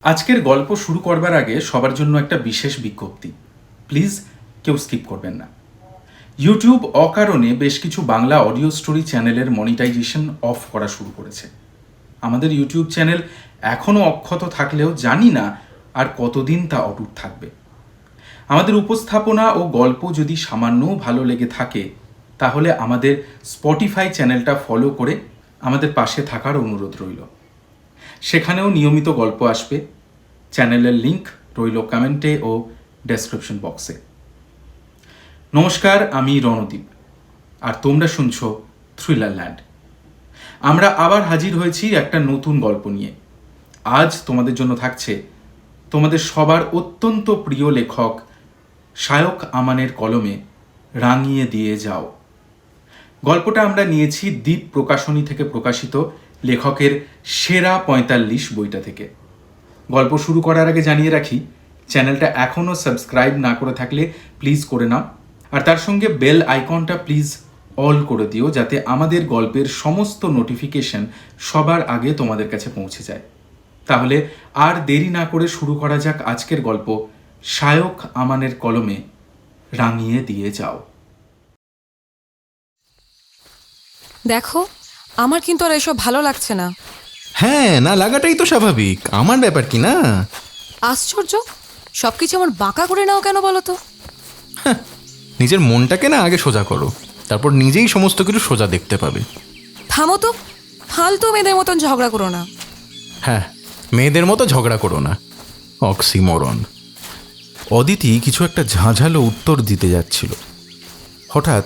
আজকের গল্প শুরু করবার আগে সবার জন্য একটা বিশেষ বিজ্ঞপ্তি। প্লিজ কেউ স্কিপ করবেন না। ইউটিউব অকারণে বেশ কিছু বাংলা অডিও স্টোরি চ্যানেলের মনিটাইজেশন অফ করা শুরু করেছে। আমাদের ইউটিউব চ্যানেল এখনও অক্ষত থাকলেও জানি না আর কতদিন তা অটুট থাকবে। আমাদের উপস্থাপনা ও গল্প যদি সামান্যও ভালো লেগে থাকে তাহলে আমাদের স্পটিফাই চ্যানেলটা ফলো করে আমাদের পাশে থাকার অনুরোধ রইল। সেখানেও নিয়মিত গল্প আসবে। চ্যানেলের লিংক রইল কমেন্টে ও ডেসক্রিপশন বক্সে। নমস্কার, আমি রণদীপ আর তোমরা শুনছো থ্রিলার ল্যান্ড। আমরা আবার হাজির হয়েছি একটা নতুন গল্প নিয়ে। আজ তোমাদের জন্য থাকছে তোমাদের সবার অত্যন্ত প্রিয় লেখক শায়ক আমানের কলমে রাঙিয়ে দিয়ে যাও। গল্পটা আমরা নিয়েছি দ্বীপ প্রকাশনী থেকে প্রকাশিত লেখকের সেরা ৪৫ বইটা থেকে। গল্প শুরু করার আগে জানিয়ে রাখি, চ্যানেলটা এখনও সাবস্ক্রাইব না করে থাকলে প্লিজ করে নাও, আর তার সঙ্গে বেল আইকনটা প্লিজ অল করে দিও যাতে আমাদের গল্পের সমস্ত নোটিফিকেশন সবার আগে তোমাদের কাছে পৌঁছে যায়। তাহলে আর দেরি না করে শুরু করা যাক আজকের গল্প শায়ক আমানের কলমে রাঙিয়ে দিয়ে যাও। দেখো, আমার কিন্তু আর এসব ভালো লাগছে না। হ্যাঁ, না লাগাটাই তো স্বাভাবিক। আমার ব্যাপার কি না? আশ্চর্য, সবকিছু আমার বাঁকা করে নাও কেন বলো তো? নিজের মনটাকে না আগে সোজা করো, তারপর নিজেই সমস্ত কিছু সোজা দেখতে পাবে। থামো তো, ফালতু মেয়েদের মতন ঝগড়া করো না। হ্যাঁ, মেয়েদের মতো ঝগড়া করো না। অক্সিমরন। অদিতি কিছু একটা ঝাঁঝালো উত্তর দিতে যাচ্ছিল। হঠাৎ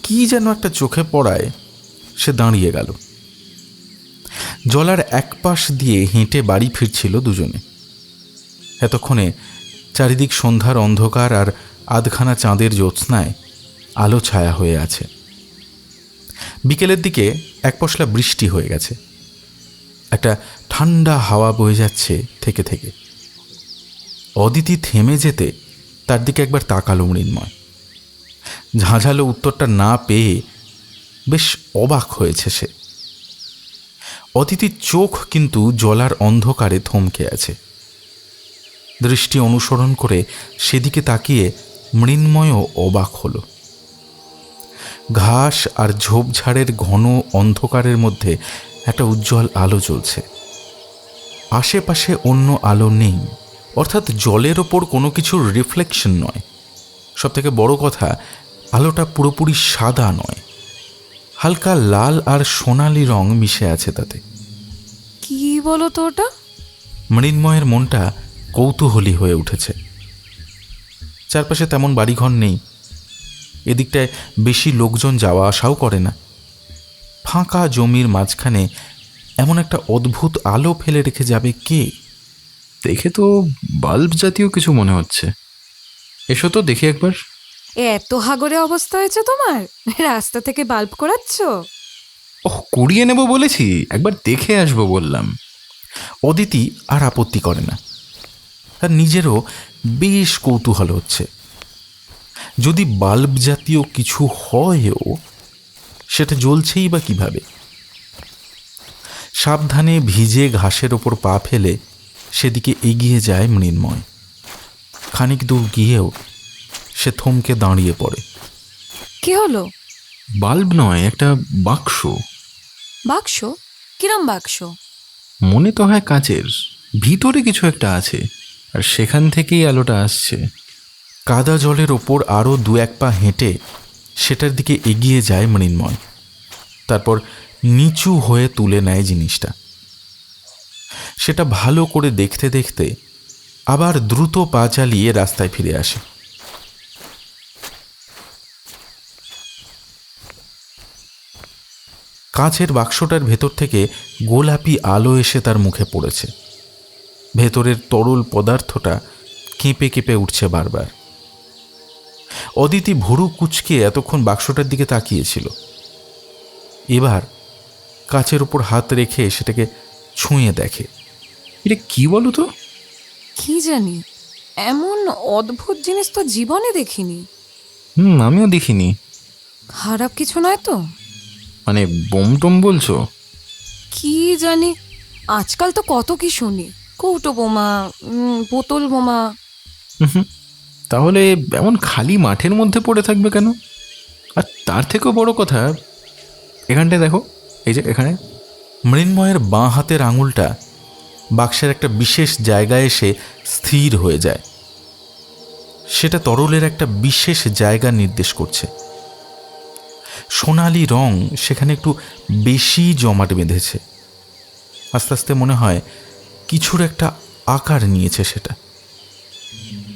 কি যেন একটা চোখে পড়ায় সে দাঁড়িয়ে গেল। জলার এক পাশ দিয়ে হেঁটে বাড়ি ফিরছিল দুজনে। এতক্ষণে চারিদিক সন্ধ্যার অন্ধকার আর আধখানা চাঁদের জ্যোৎস্নায় আলো ছায়া হয়ে আছে। বিকেলের দিকে এক পশলা বৃষ্টি হয়ে গেছে। একটা ঠান্ডা হাওয়া বয়ে যাচ্ছে থেকে থেকে। অদিতি থেমে যেতে তার দিকে একবার তাকালো মৃন্ময়। ঝাঁঝালো উত্তরটা না পেয়ে বেশ অবাক হয়েছে সে। অদিতির চোখ কিন্তু জলার অন্ধকারে থমকে আছে। দৃষ্টি অনুসরণ করে সেদিকে তাকিয়ে মৃন্ময়ও অবাক হল। ঘাস আর ঝোপঝাড়ের ঘন অন্ধকারের মধ্যে একটা উজ্জ্বল আলো জ্বলছে। আশেপাশে অন্য আলো নেই, অর্থাৎ জলের ওপর কোনো কিছুর রিফ্লেকশন নয়। সবথেকে বড় কথা, আলোটা পুরোপুরি সাদা নয়, হালকা লাল আর সোনালি রং মিশে আছে তাতে। কি বলো তো ওটা? মৃন্ময়ের মনটা কৌতূহলী হয়ে উঠেছে। চারপাশে তেমন বাড়িঘর নেই, এদিকটায় বেশি লোকজন যাওয়া আসাও করে না। ফাঁকা জমির মাঝখানে এমন একটা অদ্ভুত আলো ফেলে রেখে যাবে কে? দেখে তো বাল্ব জাতীয় কিছু মনে হচ্ছে। এসো তো দেখি একবার। এত হাগরে অবস্থা হয়েছে তোমার, রাস্তা থেকে বাল্ব করাচ্ছ? ওহ, কুড়িয়ে নেব বলেছি, একবার দেখে আসবো বললাম। অদিতি আর আপত্তি করে না। তার নিজেরও বেশ কৌতূহল হচ্ছে। যদি বাল্ব জাতীয় কিছু হয়ও, সেটা জ্বলছেই বা কিভাবে? সাবধানে ভিজে ঘাসের ওপর পা ফেলে সেদিকে এগিয়ে যায় মৃন্ময়। খানিক দূর গিয়েও সে থমকে দাঁড়িয়ে পড়ে। কি হলো? বাল্ব নয়, একটা বাক্স। বাক্স? কিরম বাক্স? মনে তো হয় কাচের, ভিতরে কিছু একটা আছে, আর সেখান থেকেই আলোটা আসছে। কাদা জলের ওপর আরও দু এক পা হেঁটে সেটার দিকে এগিয়ে যায় মৃন্ময়। তারপর নিচু হয়ে তুলে নেয় জিনিসটা। সেটা ভালো করে দেখতে দেখতে আবার দ্রুত পা চালিয়ে রাস্তায় ফিরে আসে। কাঁচের বাক্সটার ভেতর থেকে গোলাপি আলো এসে তার মুখে পড়েছে। ভেতরের তরল পদার্থটা কেঁপে কেঁপে উঠছে বারবার। অদিতি ভুরু কুঁচকে এতক্ষণ বাক্সটার দিকে তাকিয়েছিল। এবার কাচের উপর হাত রেখে সেটাকে ছুঁয়ে দেখে। এটা কি বলো তো? কি জানি, এমন অদ্ভুত জিনিস তো জীবনে দেখিনি। আমিও দেখিনি। খারাপ কিছু নয় তো? মানে বোম টোম বলছো? কি জানি, আজকাল তো কত কি শুনি। কৌটো বোমা, বোতল বোমা। তাহলে এমন খালি মাঠের মধ্যে পড়ে থাকবে কেন? আর তার থেকেও বড় কথা, এখানটায় দেখো, এই যে এখানে। মৃন্ময়ের বাঁ হাতের আঙুলটা বাক্সের একটা বিশেষ জায়গায় এসে স্থির হয়ে যায়। সেটা তরলের একটা বিশেষ জায়গা নির্দেশ করছে। সোনালি রং সেখানে একটু বেশি জমাট বেঁধেছে। আস্তে আস্তে মনে হয় কিছুর একটা আকার নিয়েছে সেটা।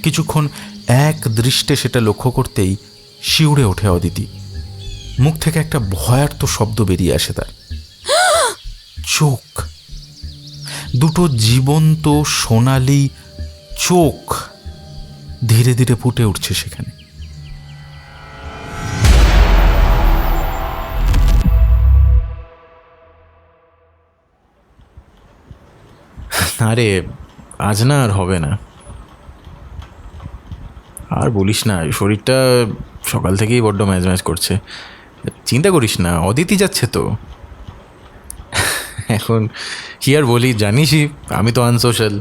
কিছুক্ষণ এক দৃষ্টে সেটা লক্ষ্য করতেই শিউরে ওঠে অদিতি। মুখ থেকে একটা ভয়ার্ত শব্দ বেরিয়ে আসে তার। চোখ, দুটো জীবন্ত সোনালি চোখ ধীরে ধীরে ফুটে উঠছে সেখানে। আরে আজ না আর হবে না, আর বলিস না, শরীরটা সকাল থেকেই বড্ড ম্যাজ ম্যাজ করছে। চিন্তা করিস না, অদিতি যাচ্ছে তো। এখন কি আর বলি, জানিসই আমি তো আনসোশ্যাল।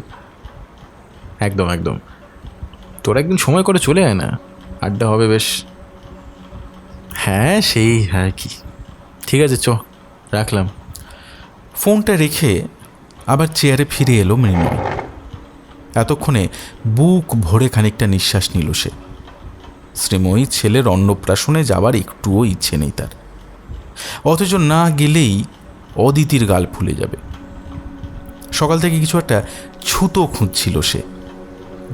একদম একদম, তোর একদিন সময় করে চলে আয় না, আড্ডা হবে বেশ। হ্যাঁ সেই হ্যাঁ কি, ঠিক আছে চ, রাখলাম। ফোনটা রেখে আবার চেয়ারে ফিরে এলো মৃন্ময়। এতক্ষণে বুক ভরে খানিকটা নিঃশ্বাস নিল সে। শ্রীময়ী ছেলের অন্নপ্রাশনে যাবার একটুও ইচ্ছে নেই তার, অথচ না গেলেই অদিতির গাল ফুলে যাবে। সকাল থেকে কিছু একটা ছুতো খুঁজছিল সে।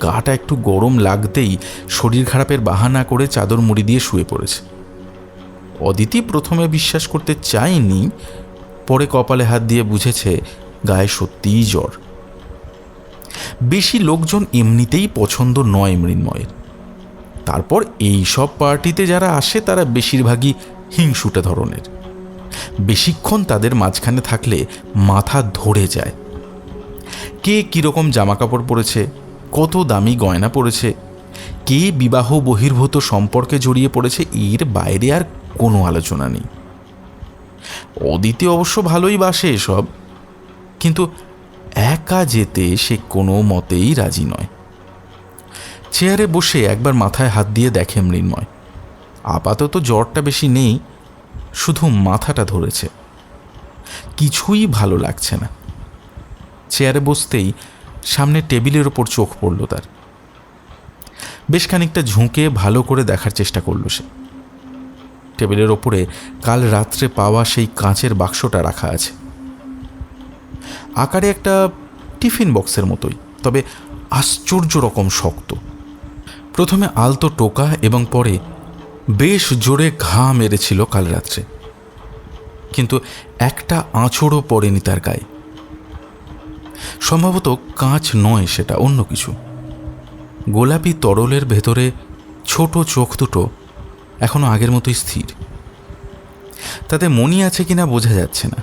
গাটা একটু গরম লাগতেই শরীর খারাপের বাহানা করে চাদর মুড়ি দিয়ে শুয়ে পড়েছে। অদিতি প্রথমে বিশ্বাস করতে চায়নি, পরে কপালে হাত দিয়ে বুঝেছে গায়ে সত্যিই জ্বর। বেশি লোকজন এমনিতেই পছন্দ নয় মৃন্ময়ের। তারপর এই সব পার্টিতে যারা আসে তারা বেশিরভাগই হিংসুটে ধরনের। বেশিক্ষণ তাদের মাঝখানে থাকলে মাথা ধরে যায়। কে কীরকম জামাকাপড় পরেছে, কত দামি গয়না পরেছে, কে বিবাহ বহির্ভূত সম্পর্কে জড়িয়ে পড়েছে, এর বাইরে আর কোনো আলোচনা নেই। অদিতি অবশ্য ভালোই বাসে এসব, কিন্তু একা যেতে সে কোনো মতেই রাজি নয়। চেয়ারে বসে একবার মাথায় হাত দিয়ে দেখে মৃন্ময়। আপাতত জ্বরটা বেশি নেই, শুধু মাথাটা ধরেছে। কিছুই ভালো লাগছে না। চেয়ারে বসতেই সামনে টেবিলের ওপর চোখ পড়ল তার। বেশ খানিকটা ঝুঁকে ভালো করে দেখার চেষ্টা করল সে। টেবিলের ওপরে কাল রাত্রে পাওয়া সেই কাঁচের বাক্সটা রাখা আছে। আকারে একটা টিফিন বক্সের মতোই, তবে আশ্চর্য রকম শক্ত। প্রথমে আলতো টোকা এবং পরে বেশ জোরে ঘা মেরেছিল কাল রাত্রে, কিন্তু একটা আঁচড়ও পড়েনি তার গায়ে। সম্ভবত কাঁচ নয়, সেটা অন্য কিছু। গোলাপি তরলের ভেতরে ছোট চোখ দুটো এখনো আগের মতোই স্থির। তাতে মনি আছে কিনা বোঝা যাচ্ছে না।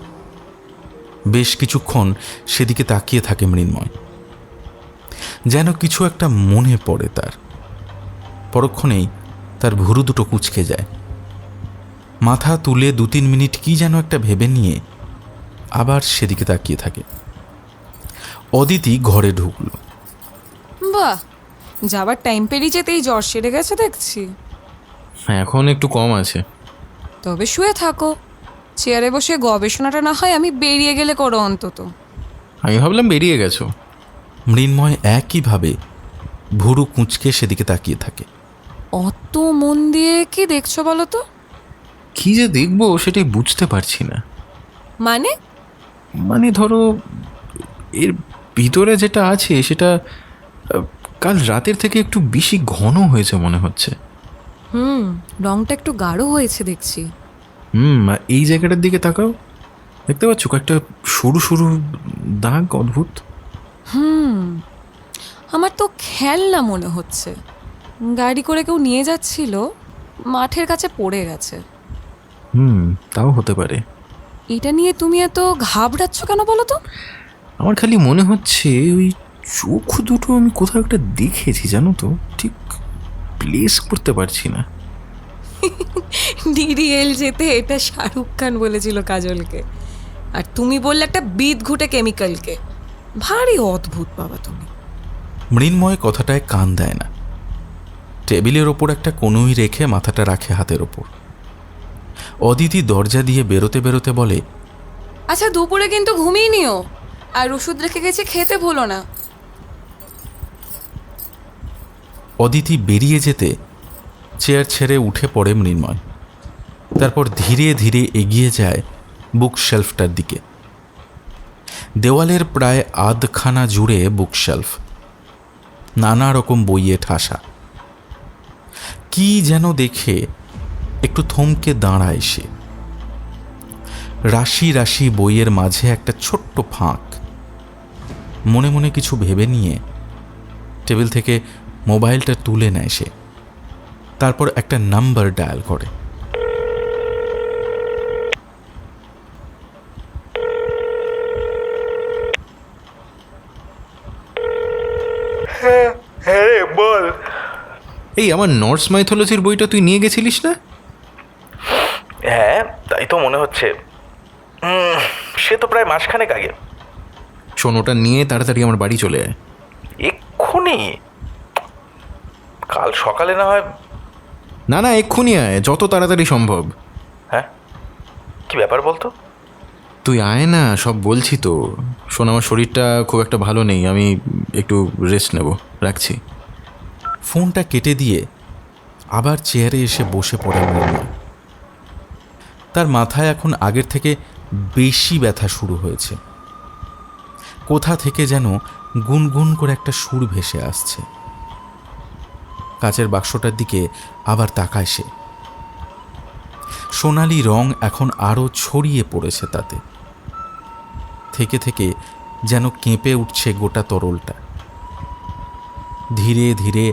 বেশ কিছুক্ষণ সেদিকে তাকিয়ে থাকে মৃন্ময়, যেন কিছু একটা মনে পড়ে তার। পরক্ষণেই তার ভুরু দুটো কুঁচকে যায়। মাথা তুলে 2-3 মিনিট কি যেন একটা ভেবে নিয়ে আবার সেদিকে তাকিয়ে থাকে। অদিতি ঘরে ঢুকল। বাহ, যাবার টাইম পেরিয়ে যেতেই জ্বর সেরে গেছে দেখছি। এখন একটু কম আছে। তবে শুয়ে থাকো, চেয়ারে বসে গবেষণাটা না হয় আমি বেরিয়ে গেলে করো অন্তত। আমি ভাবলাম বেরিয়ে গেছো। মৃন্ময় একইভাবে ভুরু কুঁচকে সেদিকে তাকিয়ে থাকে। অত মন দিয়ে কি দেখছো বলো তো? কি যে দেখবো সেটাই বুঝতে পারছি না। মানে ধরো এর ভিতরে যেটা আছে সেটা কাল রাতের থেকে একটু বেশি ঘন হয়েছে মনে হচ্ছে। রংটা একটু গাঢ় হয়েছে দেখছি। আর এই জায়গাটার দিকে তাকাও, দেখতে পাচ্ছ একটা সরু সরু দাগ, অদ্ভুত। আমার তো খেলনা মনে হচ্ছে। গাড়ি করে কেউ নিয়ে যাচ্ছিল, মাঠের কাছে পড়ে গেছে। তাও হতে পারে। এটা নিয়ে তুমি এত ঘাবড়াচ্ছ কেন বলো তো? আমার খালি মনে হচ্ছে ওই চোখ দুটো আমি কোথাও একটা দেখেছি, জানো তো, ঠিক প্লেস করতে পারছি না। ডিডিএল যেতে এটা শাহরুখ খান বলেছিল কাজলকে, আর তুমি বললে একটা বিদ ঘুটে কেমিক্যালকে। ভারী অদ্ভুত বাবা তুমি। মৃন্ময় কথাটায় কান দেয় না। টেবিলের ওপর একটা কনুই রেখে মাথাটা রাখে হাতের ওপর। অদিতি দরজা দিয়ে বেরোতে বেরোতে বলে, আচ্ছা দুপুরে কিন্তু ঘুমিয়ে নিও, আর ওষুধ রেখে গেছে খেতে ভুলো না। অদিতি বেরিয়ে যেতে চেয়ার ছেড়ে উঠে পড়ে মৃন্ময়। তারপর ধীরে ধীরে এগিয়ে যায় বুক শেলফটার দিকে। দেওয়ালের প্রায় আধখানা জুড়ে বুক শেলফ, নানা রকম বইয়ে ঠাসা। কি যেন দেখে একটু থমকে দাঁড়ায় সে। রাশি রাশি বইয়ের মাঝে একটা ছোট্ট ফাঁক। মনে মনে কিছু ভেবে নিয়ে টেবিল থেকে মোবাইলটা তুলে নেয় সে। তারপর একটা নাম্বার ডায়াল করে। হ্যাঁ রে বল। এই আমার নর্স মাইথোলজির বইটা তুই নিয়ে গেছিলিস না? হ্যাঁ, তাই তো মনে হচ্ছে। সে তো প্রায় মাসখানেক আগে। শোন, ওটা নিয়ে তাড়াতাড়ি আমার বাড়ি চলে আয়। এক্ষুনি? কাল সকালে না হয়? না না, এক্ষুনি আয়, যত তাড়াতাড়ি সম্ভব। হ্যাঁ, কি ব্যাপার বলতো? তুই আয় না, সব বলছি তো। শোন, আমার শরীরটা খুব একটা ভালো নেই, আমি একটু রেস্ট নেব, রাখছি। ফোনটা কেটে দিয়ে আবার চেয়ারে এসে বসে পড়ে মৃন্ময়। তার মাথায় এখন আগের থেকে বেশি ব্যথা শুরু হয়েছে। কোথা থেকে যেন গুনগুন করে একটা সুর ভেসে আসছে। কাচের বাক্সটার দিকে আবার তাকায় সে। সোনালি রং এখন আরও ছড়িয়ে পড়েছে তাতে। থেকে থেকে যেন কেঁপে উঠছে গোটা তরলটা। ধীরে ধীরে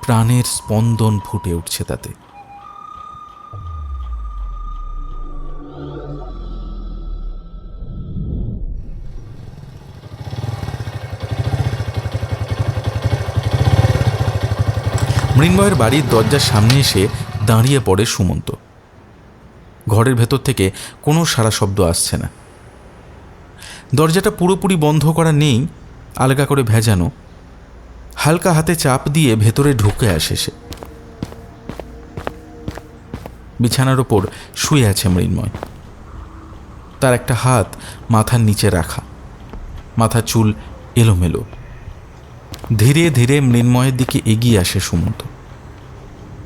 প্রাণের স্পন্দন ফুটে উঠছে তাতে। মৃন্ময়ের বাড়ির দরজার সামনে এসে দাঁড়িয়ে পড়ে সুমন্ত। ঘরের ভেতর থেকে কোনো সাড়া শব্দ আসছে না। দরজাটা পুরোপুরি বন্ধ করা নেই, আলগা করে ভেজানো। হালকা হাতে চাপ দিয়ে ভেতরে ঢুকে আসে সে। বিছানার ওপর শুয়ে আছে মৃন্ময়। তার একটা হাত মাথার নিচে রাখা, মাথার চুল এলোমেলো। ধীরে ধীরে মৃন্ময়ের দিকে এগিয়ে আসে সুমন্ত।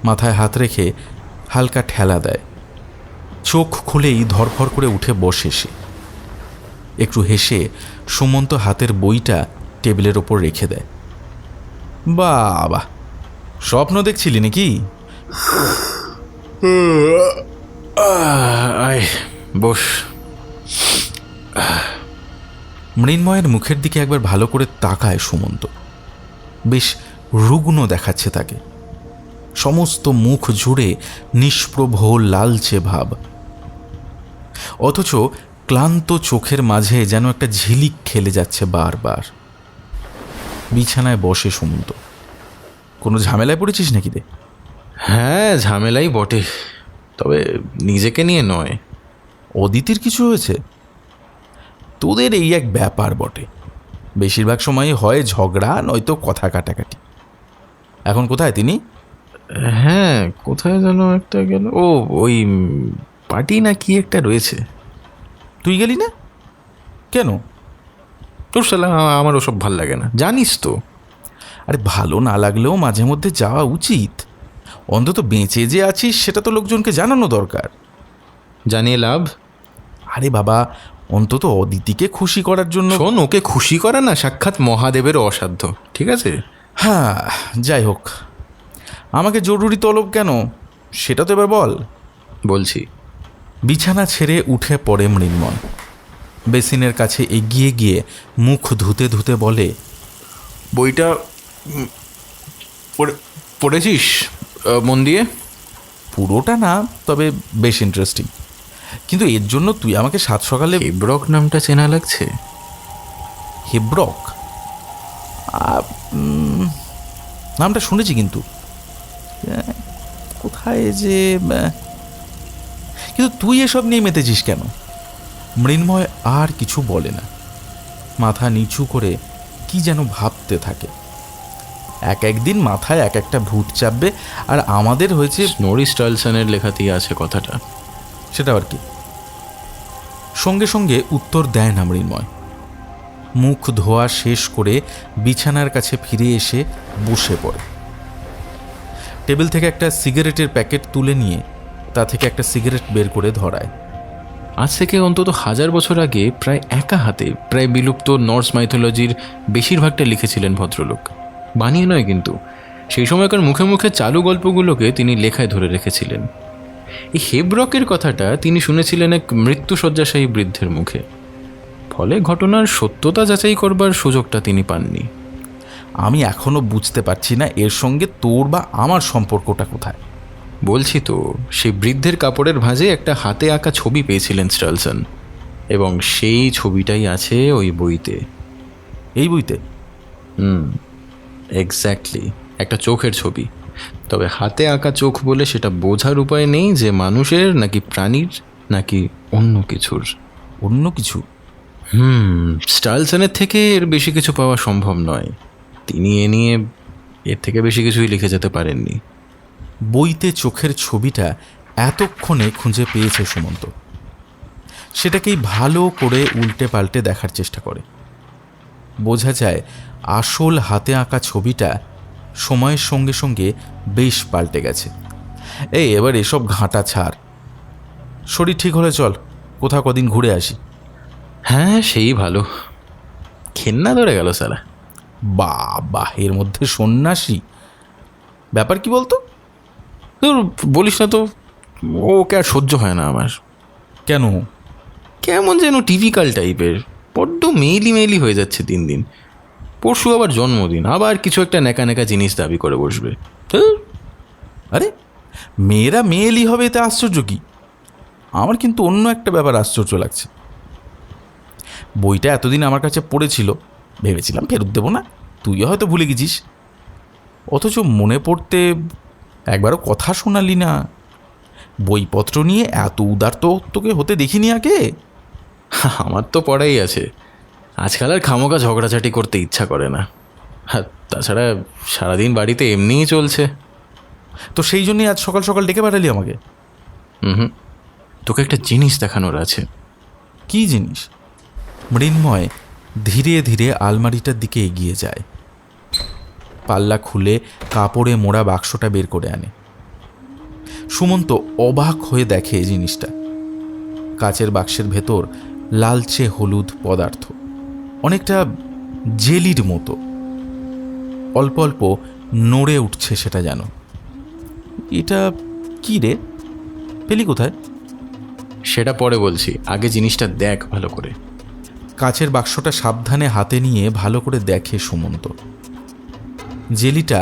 মাথায় হাত রেখে হালকা ঠেলা দেয়। চোখ খুলেই ধরফর করে উঠে বসে সে। একটু হেসে সুমন্ত হাতের বইটা টেবিলের ওপর রেখে দেয়। বাবা, স্বপ্ন দেখছিলি নাকি? আয় বস। মৃন্ময়ের মুখের দিকে একবার ভালো করে তাকায় সুমন্ত। বেশ রুগ্ন দেখাচ্ছে তাকে। সমস্ত মুখ জুড়ে নিষ্প্রভ লালচে ভাব, অথচ ক্লান্ত চোখের মাঝে যেন একটা ঝিলিক খেলে যাচ্ছে বারবার। বিছানায় বসে সুমন্ত। কোনো ঝামেলায় পড়েছিস নাকি রে? হ্যাঁ, ঝামেলাই বটে, তবে নিজেকে নিয়ে নয়। অদিতির কিছু হয়েছে? তোদের এই এক ব্যাপার বটে, বেশিরভাগ সময়ই হয় ঝগড়া নয়তো কথা কাটাকাটি। এখন কোথায় তিনি? হ্যাঁ, কোথায় যেন একটা গেল। ও ওই পার্টি না কি একটা রয়েছে। তুই গেলি না কেন? তোর সালা, আমার ওসব ভাল লাগে না, জানিস তো। আরে ভালো না লাগলেও মাঝে মধ্যে যাওয়া উচিত। অন্তত বেঁচে যে আছিস সেটা তো লোকজনকে জানানো দরকার। জানিয়ে লাভ? আরে বাবা, অন্তত অদিতিকে খুশি করার জন্য। শোন, ওকে খুশি করা না সাক্ষাৎ মহাদেবের অসাধ্য, ঠিক আছে? হ্যাঁ, যাই হোক, আমাকে জরুরি তলব কেন সেটা তো এবার বল। বলছি। বিছানা ছেড়ে উঠে পড়ে মৃন্ময়। বেসিনের কাছে এগিয়ে গিয়ে মুখ ধুতে ধুতে বলে, বইটা পড়েছিস মন দিয়ে? পুরোটা না, তবে বেশ ইন্টারেস্টিং। কিন্তু এর জন্য তুই আমাকে সাত সকালে। হেব্রক নামটা চেনা লাগছে। হেব্রক? নামটা শুনেছি, কিন্তু কোথায় যে। কিন্তু তুই এসব নিয়ে মেতেছিস কেন? মৃন্ময় আর কিছু বলে না। মাথা নিচু করে কি যেন ভাবতে থাকে। একদিন মাথায় এক একটা ভূত চাপবে, আর আমাদের হয়েছে স্নোরি স্টাইলসনের লেখাতেই আছে কথাটা। সেটা আর কি। সঙ্গে সঙ্গে উত্তর দেয় না মৃন্ময়। মুখ ধোয়া শেষ করে বিছানার কাছে ফিরে এসে বসে পড়ে। টেবিল থেকে একটা সিগারেটের প্যাকেট তুলে নিয়ে তা থেকে একটা সিগারেট বের করে ধরায়। আজ থেকে অন্তত 1000 বছর আগে প্রায় একা হাতে প্রায় বিলুপ্ত নর্স মাইথোলজির বেশিরভাগটা লিখেছিলেন ভদ্রলোক। বানিয়ে নয় কিন্তু, সেই সময়কার মুখে মুখে চালু গল্পগুলোকে তিনি লেখায় ধরে রেখেছিলেন। এই হেব্রকের কথাটা তিনি শুনেছিলেন এক মৃত্যুশয্যাশায়ী বৃদ্ধের মুখে, ফলে ঘটনার সত্যতা যাচাই করবার সুযোগটা তিনি পাননি। আমি এখনো বুঝতে পারছি না এর সঙ্গে তোর বা আমার সম্পর্কটা কোথায়। বলছি তো, সেই বৃদ্ধের কাপড়ের ভাঁজে একটা হাতে আঁকা ছবি পেয়েছিলেন স্টালসন, এবং সেই ছবিটাই আছে ওই বইতে। এই বইতে? এক্স্যাক্টলি, একটা চোখের ছবি। তবে হাতে আঁকা চোখ বলে সেটা বোঝার উপায় নেই যে মানুষের নাকি প্রাণীর নাকি অন্য কিছুর। অন্য কিছু? স্টালসনের থেকে এর বেশি কিছু পাওয়া সম্ভব নয়। তিনি এ নিয়ে এর থেকে বেশি কিছুই লিখে যেতে পারেননি। বইতে চোখের ছবিটা এতক্ষণে খুঁজে পেয়েছে সুমন্ত। সেটাকেই ভালো করে উল্টে পাল্টে দেখার চেষ্টা করে। বোঝা যায় আসল হাতে আঁকা ছবিটা সময়ের সঙ্গে সঙ্গে বেশ পাল্টে গেছে। এবার এসব ঘাঁটা ছাড়, শরীর ঠিক হলে চল কোথাও কদিন ঘুরে আসি। হ্যাঁ, সেই ভালো। খেন্না ধরে গেল সালা। বাহ, এর মধ্যে সন্ন্যাসী ব্যাপার কি বলতো? তোর বলিস না তো, ওকে আর সহ্য হয় না আমার। কেন? কেমন যেন টিপিক্যাল টাইপের, বড্ড মেইলি হয়ে যাচ্ছে দিন দিন। পরশু আবার জন্মদিন, আবার কিছু একটা নেকা নেকা জিনিস দাবি করে বসবে। আরে মেয়েরা মেয়েলি হবে এতে আশ্চর্য কি? আমার কিন্তু অন্য একটা ব্যাপার আশ্চর্য লাগছে। বইটা এতদিন আমার কাছে পড়েছিল, ভেবেছিলাম ফেরত দেবো না, তুইও হয়তো ভুলে গেছিস। অথচ মনে পড়তে একবারও কথা শোনালি না। বইপত্র নিয়ে এত উদার তো তোকে হতে দেখিনি আগে। আমার তো পড়াই আছে, আজকাল আর খামোকা ঝগড়াঝাটি করতে ইচ্ছা করে না। আর তাছাড়া সারাদিন বাড়িতে এমনিই চলছে। তো সেই জন্যই আজ সকাল সকাল ডেকে পাঠালি আমাকে। তোকে একটা জিনিস দেখানোর আছে। কি জিনিস? মৃন্ময় ধীরে ধীরে আলমারিটার দিকে এগিয়ে যায়। পাল্লা খুলে কাপড়ে মোড়া বাক্সটা বের করে আনে। সুমন্ত অবাক হয়ে দেখে জিনিসটা। কাচের বাক্সের ভেতর লালচে হলুদ পদার্থ, অনেকটা জেলির মতো। অল্প অল্প নড়ে উঠছে সেটা যেন। এটা কি রে? পেলি কোথায়? সেটা পরে বলছি, আগে জিনিসটা দেখ ভালো করে। কাচের বাক্সটা সাবধানে হাতে নিয়ে ভালো করে দেখে সুমন্ত। জেলিটা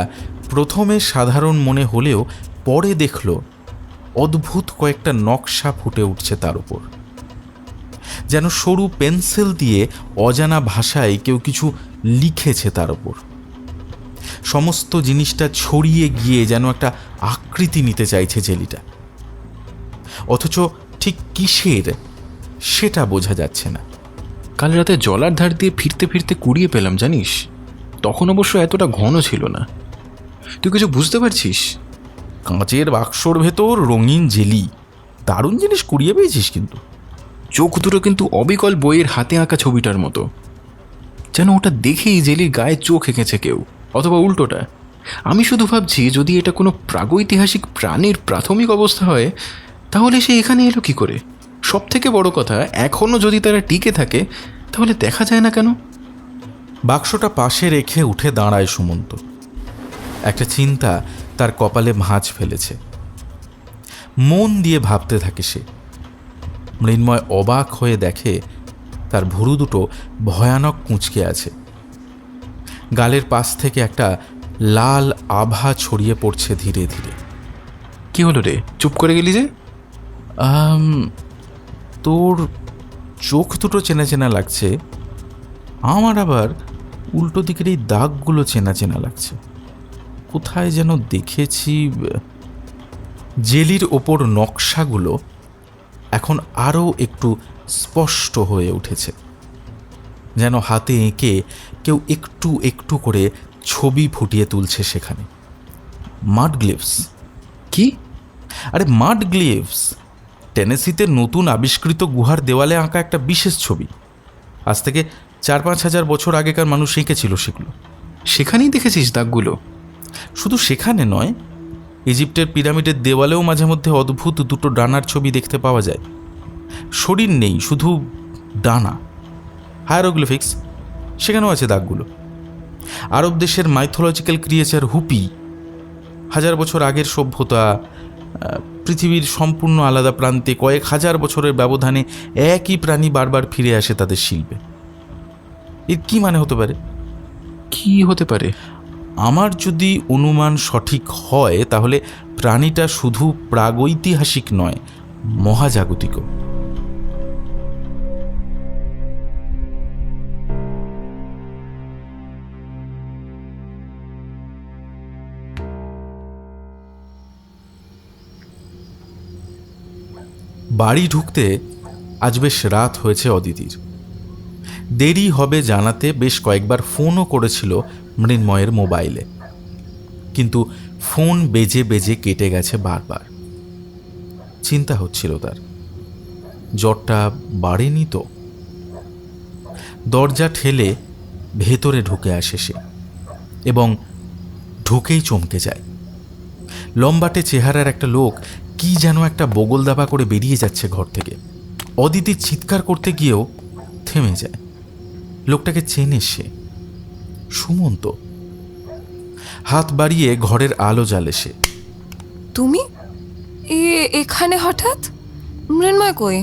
প্রথমে সাধারণ মনে হলেও পরে দেখল অদ্ভুত কয়েকটা নকশা ফুটে উঠছে তার উপর। যেন সরু পেন্সিল দিয়ে অজানা ভাষায় কেউ কিছু লিখেছে তার উপর। সমস্ত জিনিসটা ছড়িয়ে গিয়ে যেন একটা আকৃতি নিতে চাইছে জেলিটা, অথচ ঠিক কিসের সেটা বোঝা যাচ্ছে না। কাল রাতে জলার ধার দিয়ে ফিরতে ফিরতে কুড়িয়ে পেলাম জানিস। তখন অবশ্য এতটা ঘন ছিল না। তুই কিছু বুঝতে পারছিস? কাঁচের বাক্সর ভেতর রঙিন জেলি, দারুণ জিনিস কুড়িয়ে পেয়েছিস। কিন্তু চোখ দুটো কিন্তু অবিকল বইয়ের হাতে আঁকা ছবিটার মতো। যেন ওটা দেখেই জেলির গায়ে চোখ এঁকেছে কেউ, অথবা উল্টোটা। আমি শুধু ভাবছি, যদি এটা কোনো প্রাগৈতিহাসিক প্রাণীর প্রাথমিক অবস্থা হয়, তাহলে সে এখানে এলো কী করে? সব থেকে বড় কথা, এখনও যদি তারা টিকে থাকে, তাহলে দেখা যায় না কেন? বাক্সটা পাশে রেখে উঠে দাঁড়ায় সুমন্ত। একটা চিন্তা তার কপালে ভাঁজ ফেলেছে। মন দিয়ে ভাবতে থাকে সে। মৃন্ময় অবাক হয়ে দেখে তার ভুরু দুটো ভয়ানক কুঁচকে আছে। গালের পাশ থেকে একটা লাল আভা ছড়িয়ে পড়ছে ধীরে ধীরে। কি হলো রে, চুপ করে গেলি যে? তোর চোখ দুটো চেনা চেনা লাগছে, আমার আবার উল্টো দিকের এই দাগগুলো চেনা চেনা লাগছে। কোথায় যেন দেখেছি। জেলির ওপর নকশাগুলো এখন আরও একটু স্পষ্ট হয়ে উঠেছে। যেন হাতে এঁকে কেউ একটু একটু করে ছবি ফুটিয়ে তুলছে সেখানে। মাড গ্লিভস। কি? আরে মাড গ্লিভস, টেনেসিতে নতুন আবিষ্কৃত গুহার দেওয়ালে আঁকা একটা বিশেষ ছবি। আজ থেকে 4-5 হাজার বছর আগেকার মানুষ এঁকেছিল সেগুলো। সেখানেই দেখেছিস দাগগুলো? শুধু সেখানে নয়, ইজিপ্টের পিরামিডের দেওয়ালেও মাঝে মধ্যে অদ্ভুত দুটো ডানার ছবি দেখতে পাওয়া যায়। শরীর নেই, শুধু ডানা। হায়ারোগ্লিফিক্স, সেখানেও আছে দাগগুলো। আরব দেশের মাইথোলজিক্যাল ক্রিয়েচার হুপি, 1000 বছর আগের সভ্যতা, পৃথিবীর সম্পূর্ণ আলাদা প্রান্তে কয়েক হাজার বছরের ব্যবধানে একই প্রাণী বারবার ফিরে আসে তাদের শিল্পে। এর কি মানে হতে পারে? কি হতে পারে? আমার যদি অনুমান সঠিক হয় তাহলে প্রাণীটা শুধু প্রাগৈতিহাসিক নয়, মহাজাগতিকও। বাড়ি ঢুকতে আজ বেশ রাত হয়েছে অদিতির। দেরি হবে জানাতে বেশ কয়েকবার ফোনও করেছিল মৃন্ময়ের মোবাইলে, কিন্তু ফোন বেজে বেজে কেটে গেছে বারবার। চিন্তা হচ্ছিল তার, জ্বরটা বাড়েনি তো। দরজা ঠেলে ভেতরে ঢুকে আসে সে, এবং ঢুকেই চমকে যায়। লম্বাটে চেহারার একটা লোক কি যেন একটা বগল দাবা করে বেরিয়ে যাচ্ছে ঘর থেকে। অদিতি চিৎকার করতে গিয়েও থেমে যায়। লোকটাকে চেনে সে, সুমন্ত। হাত বাড়িয়ে ঘরের আলো জ্বালে সে। তুমি এখানে হঠাৎ? মৃন্ময় কই?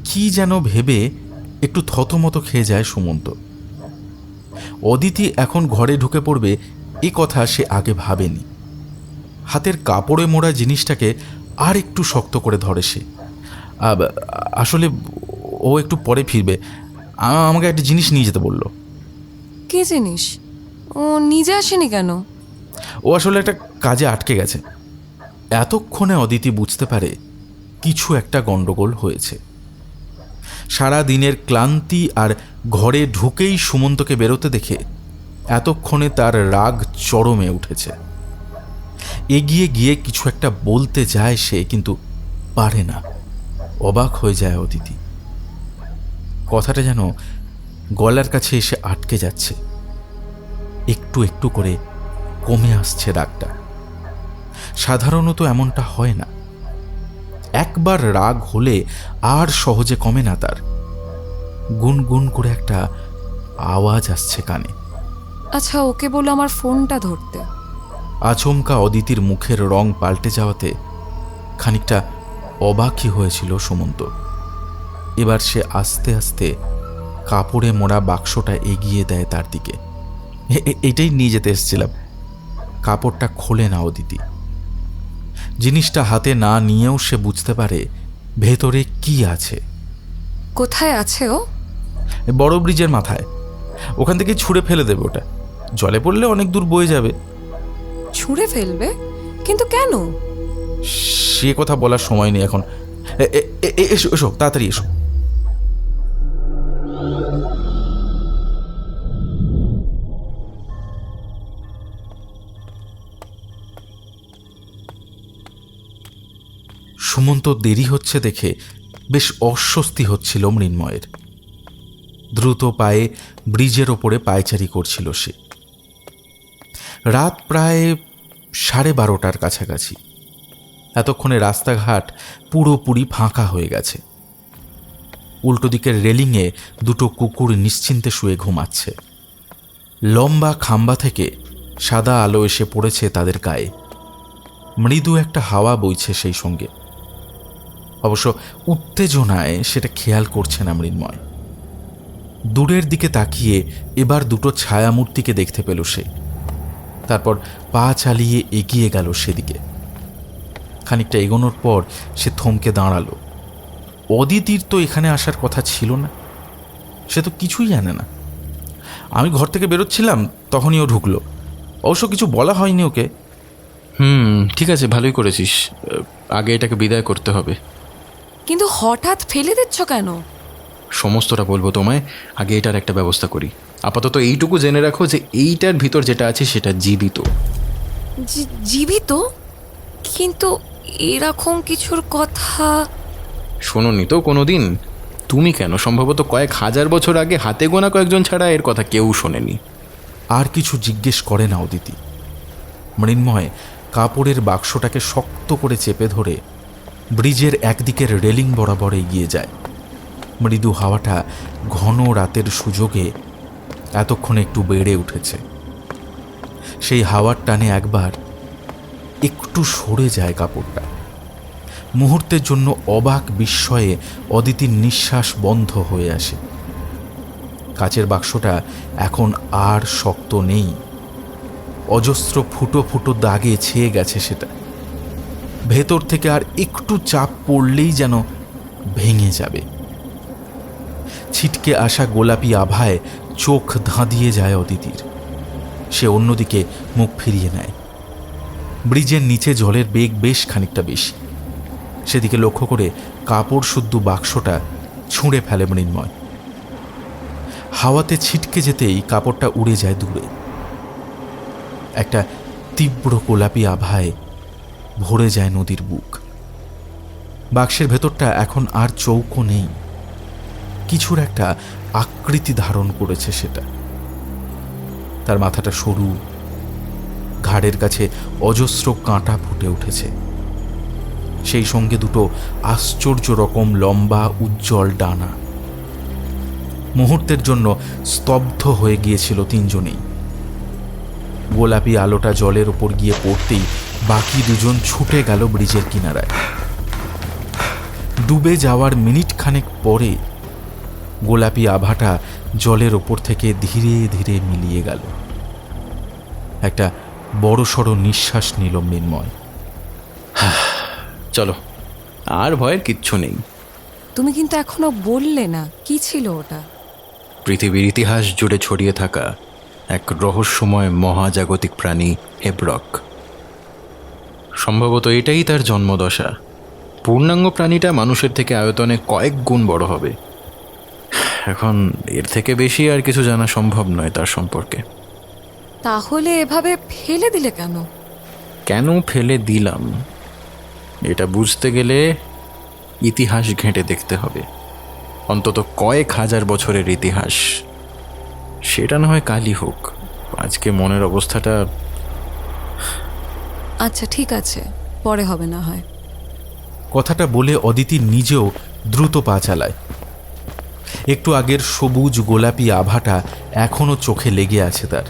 কি যেন ভেবে একটু থতমত খেয়ে যায় সুমন্ত। অদিতি এখন ঘরে ঢুকে পড়বে এ কথা সে আগে ভাবেনি। হাতের কাপড়ে মোড়া জিনিসটাকে আর একটু শক্ত করে ধরে সে। আসলে ও একটু পরে ফিরবে, আমাকে একটা জিনিস নিয়ে যেতে বলল। কি জিনিস? ও নিজে আসেনি কেন? ও আসলে একটা কাজে আটকে গেছে। এতক্ষণে অদিতি বুঝতে পারে কিছু একটা গন্ডগোল হয়েছে। সারা দিনের ক্লান্তি আর ঘরে ঢুকেই সুমন্তকে বেরোতে দেখে এতক্ষণে তার রাগ চরমে উঠেছে। এগিয়ে গিয়ে কিছু একটা বলতে যায় সে, কিন্তু পারে না। অবাক হয়ে যায় অদিতি। কথাটা যেন গলার কাছে এসে আটকে যাচ্ছে। একটু একটু করে কমে আসছে রাগটা। সাধারণত এমনটা হয় না। একবার রাগ হলে আর সহজে কমে না তার। গুনগুন করে একটা আওয়াজ আসছে কানে। আচ্ছা, ওকে বলো আমার ফোনটা ধরতে। আচমকা অদিতির মুখের রং পাল্টে যাওয়াতে খানিকটা অবাকই হয়েছিল সুমন্ত। এবার সে আস্তে আস্তে কাপড়ে মোড়া বাক্সটা এগিয়ে দেয় তার দিকে। এটাই নিয়ে যেতে এসেছিলাম। কাপড়টা খোলে না অদিতি। জিনিসটা হাতে না নিয়েও সে বুঝতে পারে ভেতরে কি আছে। কোথায় আছে ও? বড় ব্রিজের মাথায়। ওখান থেকে ছুঁড়ে ফেলে দেবে ওটা। জলে পড়লে অনেক দূর বয়ে যাবে। ছুঁড়ে ফেলবে? কিন্তু কেন? সে কথা বলার সময় নেই এখন। এসো এসো, তাড়াতাড়ি এসো। সুমন্ত দেরি হচ্ছে দেখে বেশ অস্বস্তি হচ্ছিল মৃন্ময়ের। দ্রুত পায়ে ব্রিজের ওপরে পায়চারি করছিল সে। রাত প্রায় 12:30টার কাছাকাছি। এতক্ষণে রাস্তাঘাট পুরোপুরি ফাঁকা হয়ে গেছে। উল্টো দিকের রেলিংয়ে দুটো কুকুর নিশ্চিন্তে শুয়ে ঘুমাচ্ছে। লম্বা খাম্বা থেকে সাদা আলো এসে পড়েছে তাদের গায়ে। মৃদু একটা হাওয়া বইছে সেই সঙ্গে। অবশ্য উত্তেজনায় সেটা খেয়াল করছে না মৃন্ময়। দূরের দিকে তাকিয়ে এবার দুটো ছায়ামূর্তিকে দেখতে পেল সে। তারপর পা চালিয়ে এগিয়ে গেল সেদিকে। খানিকটা এগোনোর পর সে থমকে দাঁড়ালো। অদিতির তো এখানে আসার কথা ছিল না। সে তো কিছুই জানে না। আমি ঘর থেকে বেরোচ্ছিলাম, তখনই ও ঢুকলো। অবশ্য কিছু বলা হয়নি ওকে। ঠিক আছে, ভালোই করেছিস। আগে এটাকে বিদায় করতে হবে। কিন্তু হঠাৎ ফেলে দিচ্ছ কেন? সমস্তটা বলবো তোমায়, আগে এটার একটা ব্যবস্থা করি। আপাতত এইটুকু জেনে রাখো যে এইটার ভিতর যেটা আছে সেটা জীবিত। জীবিত? কিন্তু এরকম কিছুর কথা শোনোনি তো কোনোদিন? তুমি কেন, সম্ভবত কয়েক হাজার বছর আগে হাতে গোনা কয়েকজন ছাড়া এর কথা কেউ শোনেনি। আর কিছু জিজ্ঞেস করে না অদিতি। মৃন্ময় কাপড়ের বাক্সটাকে শক্ত করে চেপে ধরে ব্রিজের একদিকের রেলিং বরাবর এগিয়ে যায়। মৃদু হাওয়াটা ঘন রাতের সুযোগে এতক্ষণে একটু বেড়ে উঠেছে। সেই হাওয়ার টানে একবার একটু সরে যায় কাপড়টা। মুহূর্তের জন্য অবাক বিস্ময়ে অদিতির নিঃশ্বাস বন্ধ হয়ে আসে। কাচের বাক্সটা এখন আর শক্ত নেই, অজস্র ফুটো ফুটো দাগে ছেয়ে গেছে সেটা। ভেতর থেকে আর একটু চাপ পড়লেই যেন ভেঙে যাবে। ছিটকে আসা গোলাপি আভায় চোখ ধাঁধিয়ে যায় অদিতির। সে অন্যদিকে মুখ ফিরিয়ে নেয়। ব্রিজের নিচে জলের বেগ বেশ খানিকটা বেশি। সেদিকে লক্ষ্য করে কাপড় শুদ্ধ বাক্সটা ছুঁড়ে ফেলে মৃন্ময়। হাওয়াতে ছিটকে যেতেই কাপড়টা উড়ে যায় দূরে। একটা তীব্র গোলাপি আভায় ভরে যায় নদীর বুক। বাক্সের ভেতরটা এখন আর চৌকো নেই, কিছুর একটা আকৃতি ধারণ করেছে সেটা। তার মাথাটা সরু, ঘাড়ের কাছে অজস্র কাঁটা ফুটে উঠেছে। সেই সঙ্গে দুটো আশ্চর্য রকম লম্বা উজ্জ্বল ডানা। মুহূর্তের জন্য স্তব্ধ হয়ে গিয়েছিল তিনজনেই। গোলাপি আলোটা জলের ওপর গিয়ে পড়তেই বাকি দুজন ছুটে গেল ব্রিজের কিনারায়। ডুবে যাওয়ার মিনিট খানেক পরে গোলাপি আভাটা জলের ওপর থেকে ধীরে ধীরে মিলিয়ে গেল। একটা বড়সড় নিঃশ্বাস নিল মৃন্ময়। চলো, আর ভয়ের কিচ্ছু নেই। তুমি কিন্তু এখনো বললে না কি ছিল ওটা। পৃথিবীর ইতিহাস জুড়ে ছড়িয়ে থাকা এক রহস্যময় মহাজাগতিক প্রাণী হেবরক। সম্ভবত এটাই তার জন্মদশা। পূর্ণাঙ্গ প্রাণীটা মানুষের থেকে আয়তনে কয়েক গুণ বড় হবে। এখন এর থেকে বেশি আর কিছু জানা সম্ভব নয় তার সম্পর্কে। তাহলে এভাবে ফেলে দিলে কেন? কেন ফেলে দিলাম এটা বুঝতে গেলে ইতিহাস ঘেঁটে দেখতে হবে। অন্তত কয়েক হাজার বছরের ইতিহাস। সেটা না হয় কালই হোক, আজকে মনের অবস্থাটা। আচ্ছা ঠিক আছে, পরে হবে না হয়। কথাটা বলে অদিতি নিজেও দ্রুত পা চালায়। একটু আগের সবুজ গোলাপি আভাটা এখনো চোখে লেগে আছে তার।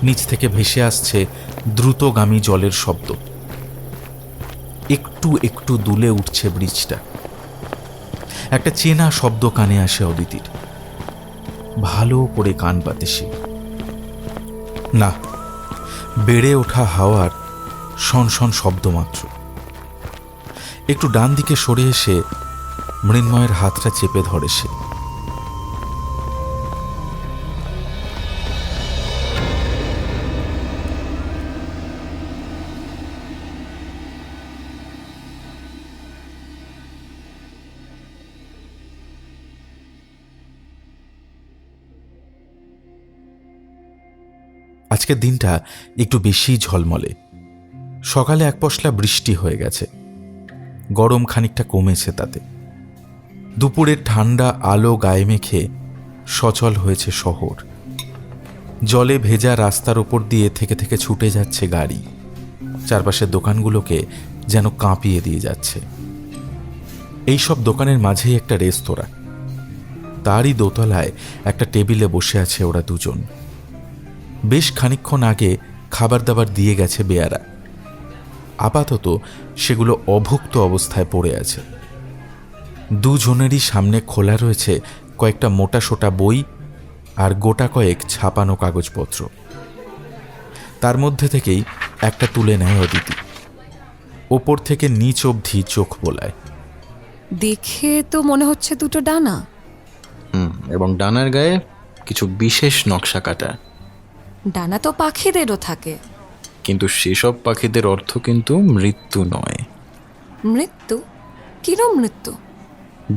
নিচ থেকে ভেসে আসছে দ্রুতগামী জলের শব্দ। একটু একটু দুলে উঠছে ব্রিজটা। একটা চেনা শব্দ কানে আসে অদিতির। ভালো করে কান পাতে সে। না, বেড়ে ওঠা হাওয়ার শনশন শব্দ মাত্র। একটু ডান দিকে সরে এসে মৃন্ময়ের হাতটা চেপে ধরে সে। আজকের দিনটা একটু বেশি ঝলমলে। সকালে এক পশলা বৃষ্টি হয়ে গেছে, গরম খানিকটা কমেছে তাতে। দুপুরের ঠান্ডা আলো গায়ে মেখে সচল হয়েছে শহর। জলে ভেজা রাস্তার ওপর দিয়ে থেকে থেকে ছুটে যাচ্ছে গাড়ি। চারপাশের দোকানগুলোকে যেন কাঁপিয়ে দিয়ে যাচ্ছে। এইসব দোকানের মাঝেই একটা রেস্তোরাঁ। তারই দোতলায় একটা টেবিলে বসে আছে ওরা দুজন। বেশ খানিকক্ষণ আগে খাবার দাবার দিয়ে গেছে বেয়ারা। আপাতত সেগুলো অভুক্ত অবস্থায় পড়ে আছে। দুজনেরই সামনে খোলা রয়েছে কয়েকটা মোটাসোটা বই আর গোটা কয়েক ছাপানো কাগজপত্র। তার মধ্যে থেকেই একটা তুলে নেয় অদিতি। ওপর থেকে নিচ অবধি চোখ বোলায়। দেখে তো মনে হচ্ছে দুটো ডানা। এবং ডানার গায়ে কিছু বিশেষ নকশা কাটা। ডানা তো পাখিদেরও থাকে। কিন্তু সেসব পাখিদের অর্থ কিন্তু মৃত্যু নয়। মৃত্যু? কিরম মৃত্যু?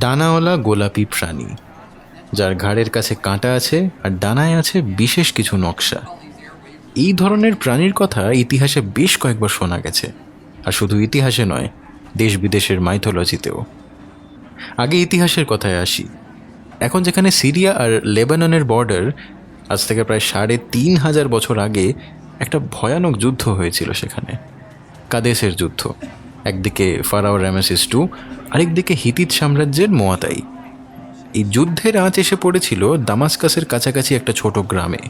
ডানাওয়ালা গোলাপি প্রাণী, যার ঘাড়ের কাছে কাঁটা আছে আর ডানায় আছে বিশেষ কিছু নকশা। এই ধরনের প্রাণীর কথা ইতিহাসে বেশ কয়েকবার শোনা গেছে, আর শুধু ইতিহাসে নয়, দেশ বিদেশের মাইথোলজিতেও। আগে ইতিহাসের কথায় আসি। এখন যেখানে সিরিয়া আর লেবাননের বর্ডার, আজ থেকে প্রায় ৩,৫০০ বছর আগে একটা ভয়ানক যুদ্ধ হয়েছিল সেখানে, কাদেসের যুদ্ধ। একদিকে ফারাও রামেসিস II, আরেকদিকে হিতিত সাম্রাজ্যের মোয়াতাই। এই যুদ্ধের আঁচ এসে পড়েছিল দামাস্কাসের কাছাকাছি একটা ছোট গ্রামে।